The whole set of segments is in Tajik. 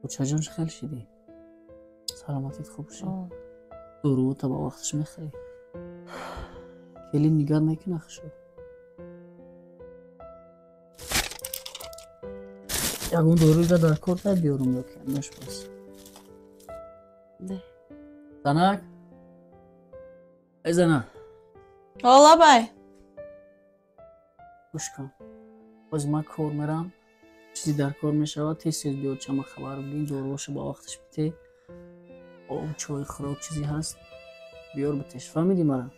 بچه جان خیلی شدی سلامتت خوب شد دورو تا با وقتش میخوری خیلی نگاه نکن اخشو یکون دوروی را در کار تا بیارم یکی نش بس نه زنک ای زنک حالا بای گوش کن باز من کار میرم چیزی در کار میشود تیز بیاد چما خبر بگین دوروش با وقتش بیتی آب چای خوراک چیزی هست بیار بتش فهمیدی مرا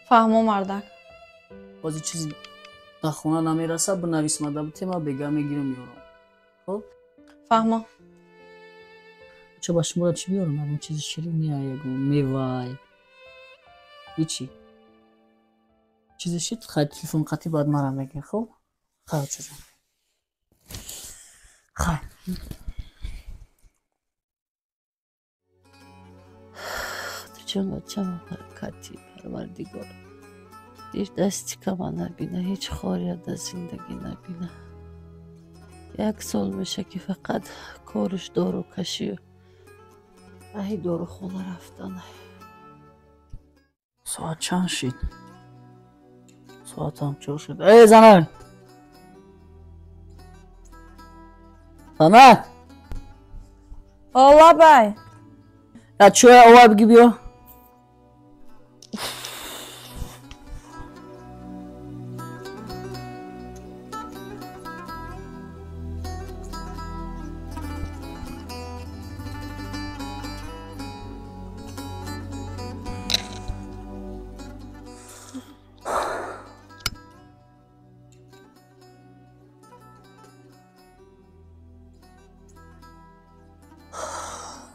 فهمو مردک بازی چیزی در خونه نمیرسه بنویس مده بتی من بگم میگیرم میارم خب فهمو چه باش مرا چی بیارم اون چیزی شیرینی یگو میوای هیچی چیزی شد خیلی تلفن قطعی باید مرا میگین خب خیلی چه جان خیلی جان بچه‌م برکتی پروردگار دیر دستی که من نبینه هیچ خاری از زندگی نبینه 1 سال میشه که فقط کارش دارو کشی و ای دارو خونه رفتنه ساعت چند شد ساعت هم 4 شد ای زنک زنک حالا بای یا چوی اوه بگی بیا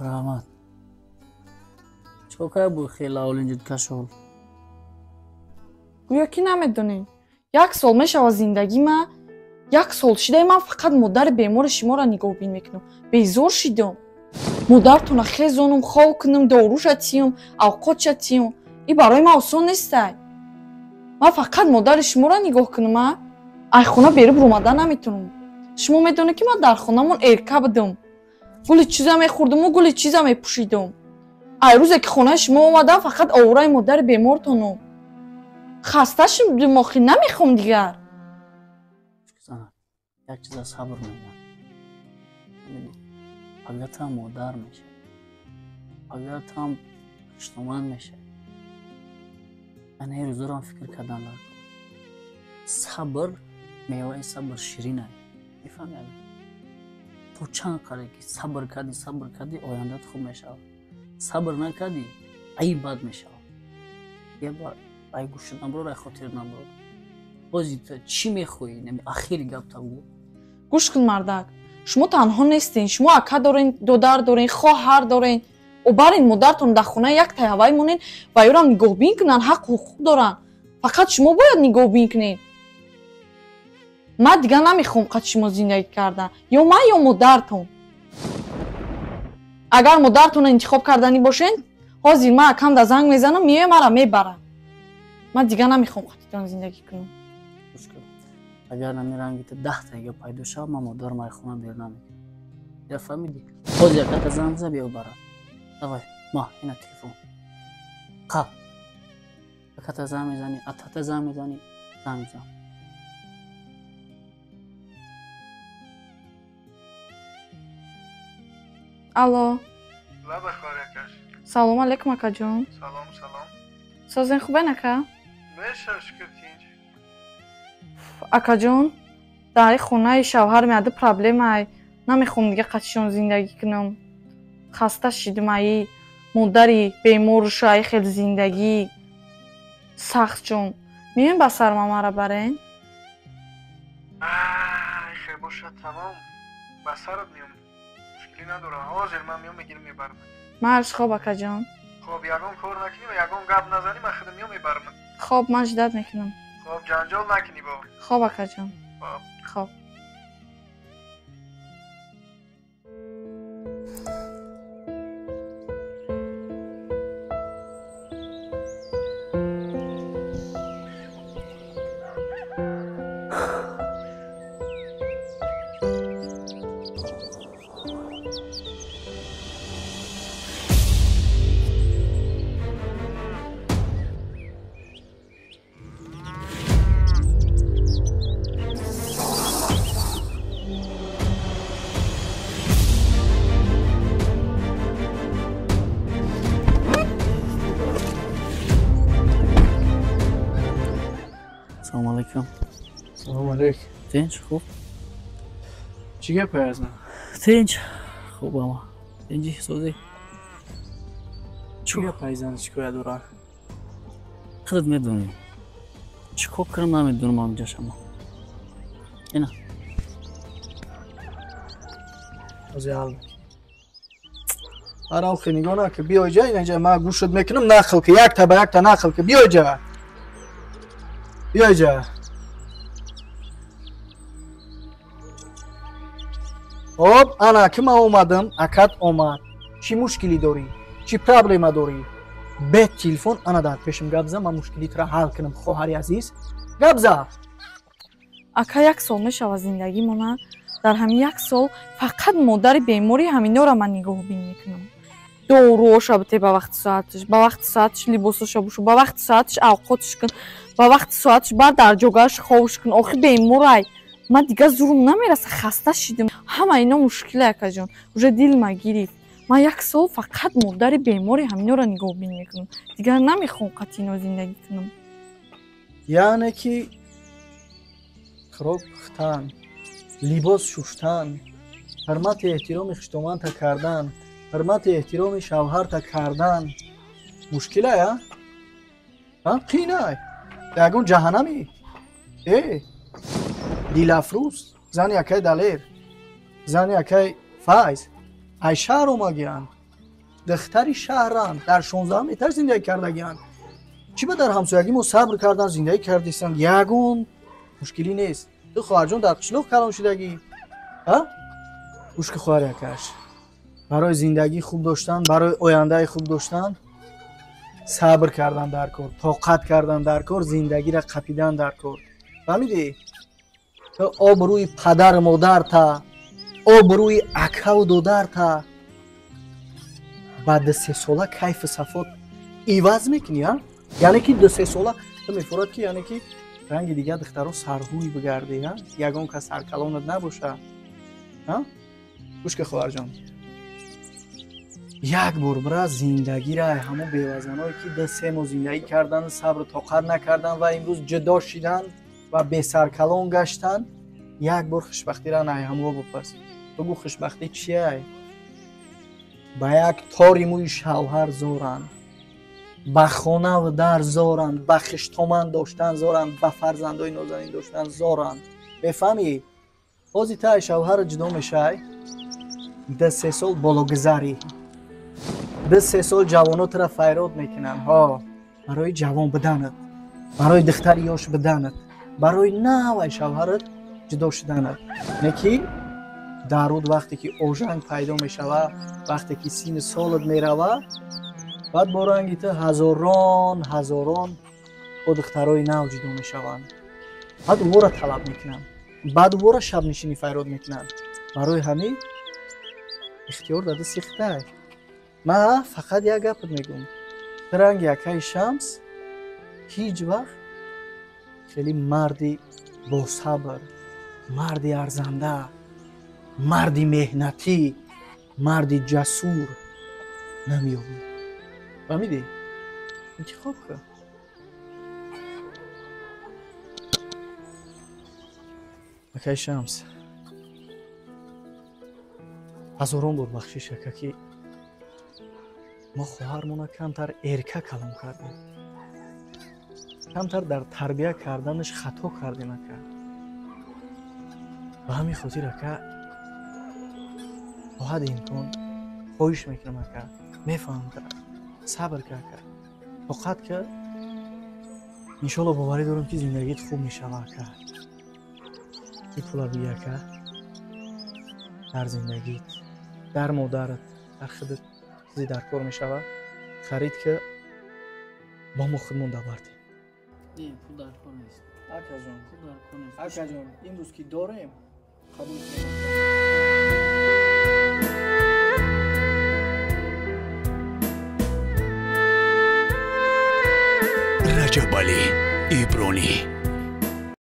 رحمت چوکای بود خیلی اول اینجا کشول گویا کی نمیدونین 1 سال میشه از زندگی من 1 سال شده من فقط مادر بیمار شما را نگاه بین میکنم بیزار شدم مادرتون خیزونم خواه کنم داروش اتیم اوقات اتیم این برای من آسان نیسته من فقط مادر شما را نگاه کنم ای خونه بیرو برومدن نمیتونم شما میدونه که من در خونمون ارکه بدم گلی چیزا میخوردم و گلی چیزا میپوشیدم ای روزه که خونه شما اومدم فقط آورای مادر بیمارتونم خسته شم دماغی نمیخوام دیگر زنک یک چیز از صبر میگم اگر تا مادر میشه اگر تا پشتومند میشه من این روزا رو هم فکر کردن لکن صبر میوه صبر شیرینه میفهمی تو چند قره که صبر کردی آیندت خوب میشه صبر نکردی ای بد میشه یه بار ای گوشت نبرو رای خاطر نبرو بازی تو چی میخوایی نمی اخیری گپ تا بود گوش کن مردک شما تنها نیستین شما اکا دارین دودر دارین خواهر دارین و برین مادرتون در خونه یک تیوای مونین و یورا نگاه بین کنن حق حقوق دارن فقط شما باید نگاه بین کنین من دیگه نمیخوام قد شما زندگی کردن یا من یا مادرتون اگر مادرتون انتخاب کردنی باشین حاضر من کم در زنگ میزنم میوه مرا میبرم من دیگه نمیخوام قدتون زندگی کنم گوش کن اگر نمیرنگی تو 10 تا یا پیدا شد من مادر مای خونه بیر نمیکنم یا فهمیدی باز یک تا زنگ بزن بیا برام давай ما اینا تلفن قاب یک تا زنگ میزنی تا زنگ میزنی زنگ میزن الو لا بخیر یکش سلام علیکم اکا جون سلام سازین خوبه نکا میشه شکر تینج اکا جون در خونه شوهر میاده پرابلم ای نمیخوام دیگه قدشون زندگی کنم خسته شدم ای مادری بیمار شای خیلی زندگی سخت جون میین با سر ماما را برین خیلی باشه تمام بسرت میام مشکلی نداره حاضر من میام میگیرم میبرم مرش خواب اکا جون خب یگان کار نکنی و یگان گپ نزنی من خودم میام میبرم خواب من جدت میکنم خب جنجال نکنی با خواب اکا جون خب خواب سلام علیکم. سلام علیکم. تنج خوب؟ چی گپه از من؟ تنج خوب اما تنجی سوزی چی گپه از من چیکار داره؟ خودت میدونی چیکار کردم نمیدونم همینجا شما اینا از حال آره آخه نگاه نه که بیای جای اینجا ما گوشت میکنم نخل که یک تا به یک تا نخل که بیای جا بیای جا خب انا که من اومدم اکت اومد چی مشکلی داری؟ چی پرابلم داری؟ به تلفن انا در پیشم گبزه من مشکلی را حل کنم خواهری عزیز گبزه ака як сол мешавад зиндагӣ монад дар ҳамин як сол фақат модари бемори ҳаминора ман нигоҳубин мекунам доруоша бите ба вақти соатиш либосоша бушу ба вақти соатиш авқотиш кун ба вақти соатиш бар дар ҷогааш ховуш кун охи беморай ман дигар зурум намераса хаста шидам ҳама ино мушкила акаҷон уже дил ма гирифт ман як сол фақат модари бемори ҳаминора нигоҳубин мекунам дигар намехоҳам қати ино зиндагӣ кунам яъне ки хироб пухтан либос шуштан ҳурмати эҳтироми хиштоманта кардан ҳурмати эҳтироми шавҳарта кардан мушкилая қинай ягон ҷаҳаннамӣ дилафрӯз зани якай далер зани якай файз ай шаҳр омагиянд духтари шаҳранд дар 16 этаж зиндагӣ кардагиянд чӣ ба дар ҳамсоягӣ мо сабр кардан зиндагӣ кардистанд ягон мушкилӣ нест ту хоҳарҷон дар қишлоқ калон шидагӣ гӯшки хоҳар якаш барои зиндагии хуб доштан барои ояндаи хуб доштан сабр кардан дар кор тоқат кардан дар кор зиндагиро қапидан дар кор фаҳмидӣ ту обрӯи падару модарта обрӯи акаву додарта ба 2-3 сола кайфу сафот иваз мекунӣ яъне ки 2-3 сола ту мефурад ки яъне ки ранги дигар духтаро сарҳуй бигарди ягон кас саркалонат набоша гӯшки хоҳарҷон як бор бира зиндагиро ҳамо бевазаное ки 2-3 моҳ зиндагӣ кардан сабру тоқат накардан ва имрӯз ҷудо шидан ва бесаркалон гаштан як бор хушбахтиро най ҳамо бипарс бугӯ хушбахтӣ чияй ба як тори мӯи шавҳар зоранд ба хонаву дар зоранд ба хиштоман доштан зоранд ба фарзандои нозанин доштан зоранд мефаҳмӣ ҳози таи шавҳарро ҷудо мешай 2-3 сол бологузарӣ 2-3 сол ҷавонотро файрод мекунанд барои ҷавон буданат барои духтари ёш буданат барои навай шавҳарат ҷудо шуданат не ки дар руд вақте ки ожанг пайдо мешавад вақте ки синни солат меравад баъд бо ранги ту ҳазорон бо духтарои нав ҷудо мешаванд баъд увора талаб мекунанд баъд увора шабнишинӣ файрод мекунанд барои ҳамин ихтиёр дар дасти хитай ман фақат як гапат мегӯм ту ранги якаи шамс ҳеҷ вақт хеле марди босабр марди арзанда марди меҳнатӣ марди ҷасур намеёбӣ фаҳмидӣ интихоб кун акаи шамс ҳазорон бор бахшиш яка ки мо хоҳармона камтар эрка калон кардем камтар дар тарбия карданаш хато кардем ака ба ҳамин хотир ака ба ҳадди имкон хоҳиш мекунам ака мефаҳмам сабр кар ака тоқат кар иншоалло боварӣ дорам ки зиндагиит хуб мешава ака ки пула бӣ ака дар зиндагиит дар модарат дар худат чизе дар кор мешавад харид ки ба мо худмон давардем пул дар кор нест акаҷон пул дар кор нест акаҷон имрӯз ки дорем қабул кунем رجب علی ایبرانی